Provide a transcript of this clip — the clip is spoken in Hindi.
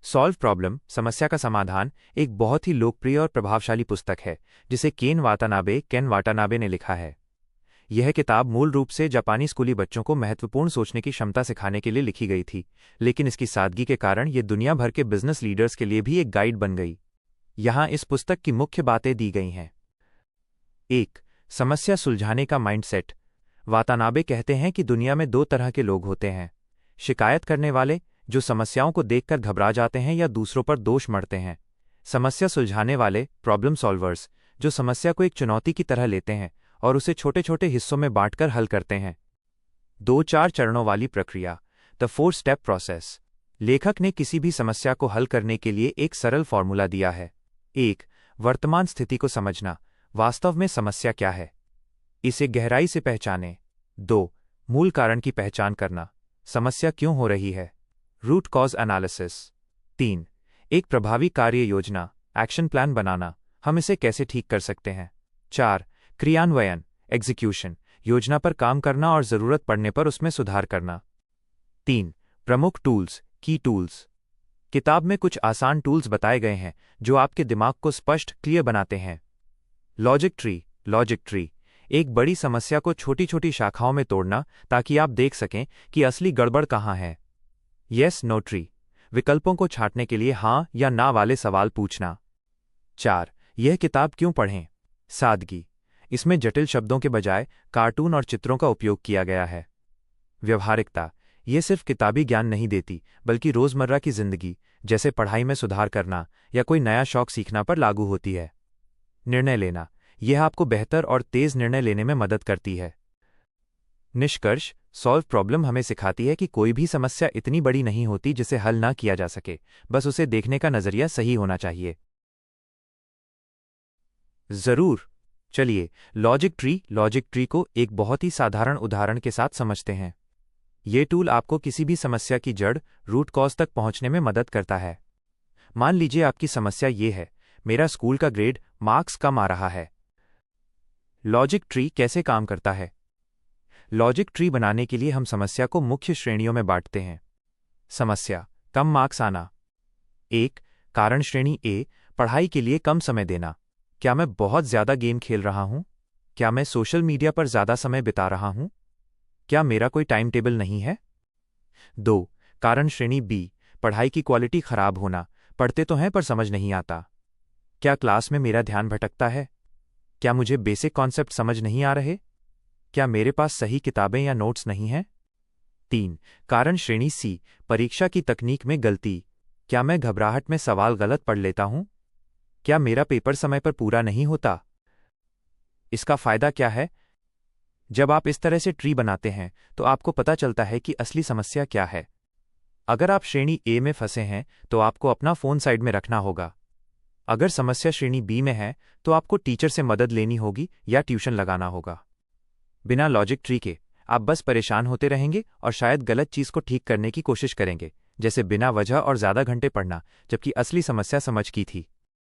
सॉल्व प्रॉब्लम समस्या का समाधान एक बहुत ही लोकप्रिय और प्रभावशाली पुस्तक है जिसे केन वाटानाबे ने लिखा है। यह किताब मूल रूप से जापानी स्कूली बच्चों को महत्वपूर्ण सोचने की क्षमता सिखाने के लिए लिखी गई थी, लेकिन इसकी सादगी के कारण ये दुनिया भर के बिजनेस लीडर्स के लिए भी एक गाइड बन गई। यहाँ इस पुस्तक की मुख्य बातें दी गई हैं। 1. समस्या सुलझाने का माइंडसेट। वातानाबे कहते हैं कि दुनिया में दो तरह के लोग होते हैं। शिकायत करने वाले, जो समस्याओं को देखकर घबरा जाते हैं या दूसरों पर दोष मढ़ते हैं। समस्या सुलझाने वाले, प्रॉब्लम सॉल्वर्स, जो समस्या को एक चुनौती की तरह लेते हैं और उसे छोटे छोटे हिस्सों में बांटकर हल करते हैं। 2-4 चरणों वाली प्रक्रिया, द 4 स्टेप प्रोसेस। लेखक ने किसी भी समस्या को हल करने के लिए एक सरल फॉर्मूला दिया है। 1. वर्तमान स्थिति को समझना, वास्तव में समस्या क्या है, इसे गहराई से पहचानें। 2. मूल कारण की पहचान करना, समस्या क्यों हो रही है, रूट कॉज एनालिसिस। 3. एक प्रभावी कार्य योजना, एक्शन प्लान बनाना, हम इसे कैसे ठीक कर सकते हैं। 4. क्रियान्वयन, एग्जीक्यूशन, योजना पर काम करना और जरूरत पड़ने पर उसमें सुधार करना। 3. प्रमुख टूल्स, की टूल्स। किताब में कुछ आसान टूल्स बताए गए हैं जो आपके दिमाग को स्पष्ट, क्लियर बनाते हैं। लॉजिक ट्री, एक बड़ी समस्या को छोटी छोटी शाखाओं में तोड़ना ताकि आप देख सकें कि असली गड़बड़ कहाँ है। येस नो ट्री, विकल्पों को छांटने के लिए हाँ या ना वाले सवाल पूछना। 4. यह किताब क्यों पढ़ें। सादगी, इसमें जटिल शब्दों के बजाय कार्टून और चित्रों का उपयोग किया गया है। व्यवहारिकता, यह सिर्फ किताबी ज्ञान नहीं देती बल्कि रोजमर्रा की जिंदगी, जैसे पढ़ाई में सुधार करना या कोई नया शौक सीखना पर लागू होती है। निर्णय लेना, यह आपको बेहतर और तेज निर्णय लेने में मदद करती है। निष्कर्ष, सॉल्व प्रॉब्लम हमें सिखाती है कि कोई भी समस्या इतनी बड़ी नहीं होती जिसे हल ना किया जा सके, बस उसे देखने का नजरिया सही होना चाहिए। जरूर, चलिए लॉजिक ट्री को एक बहुत ही साधारण उदाहरण के साथ समझते हैं। ये टूल आपको किसी भी समस्या की जड़, रूट कॉज तक पहुंचने में मदद करता है। मान लीजिए आपकी समस्या ये है, मेरा स्कूल का ग्रेड, मार्क्स कम आ रहा है। लॉजिक ट्री कैसे काम करता है। लॉजिक ट्री बनाने के लिए हम समस्या को मुख्य श्रेणियों में बांटते हैं। समस्या, कम मार्क्स आना। 1. कारण श्रेणी ए, पढ़ाई के लिए कम समय देना, क्या मैं बहुत ज्यादा गेम खेल रहा हूं, क्या मैं सोशल मीडिया पर ज्यादा समय बिता रहा हूं, क्या मेरा कोई टाइम टेबल नहीं है। 2. कारण श्रेणी बी, पढ़ाई की क्वालिटी खराब होना, पढ़ते तो हैं पर समझ नहीं आता, क्या क्लास में मेरा ध्यान भटकता है, क्या मुझे बेसिक कॉन्सेप्ट समझ नहीं आ रहे, क्या मेरे पास सही किताबें या नोट्स नहीं हैं। 3. कारण श्रेणी सी, परीक्षा की तकनीक में गलती, क्या मैं घबराहट में सवाल गलत पढ़ लेता हूं, क्या मेरा पेपर समय पर पूरा नहीं होता। इसका फायदा क्या है। जब आप इस तरह से ट्री बनाते हैं तो आपको पता चलता है कि असली समस्या क्या है। अगर आप श्रेणी ए में फंसे हैं तो आपको अपना फोन साइड में रखना होगा। अगर समस्या श्रेणी बी में है तो आपको टीचर से मदद लेनी होगी या ट्यूशन लगाना होगा। बिना लॉजिक ट्री के आप बस परेशान होते रहेंगे और शायद गलत चीज को ठीक करने की कोशिश करेंगे, जैसे बिना वजह और ज्यादा घंटे पढ़ना, जबकि असली समस्या समझ की थी।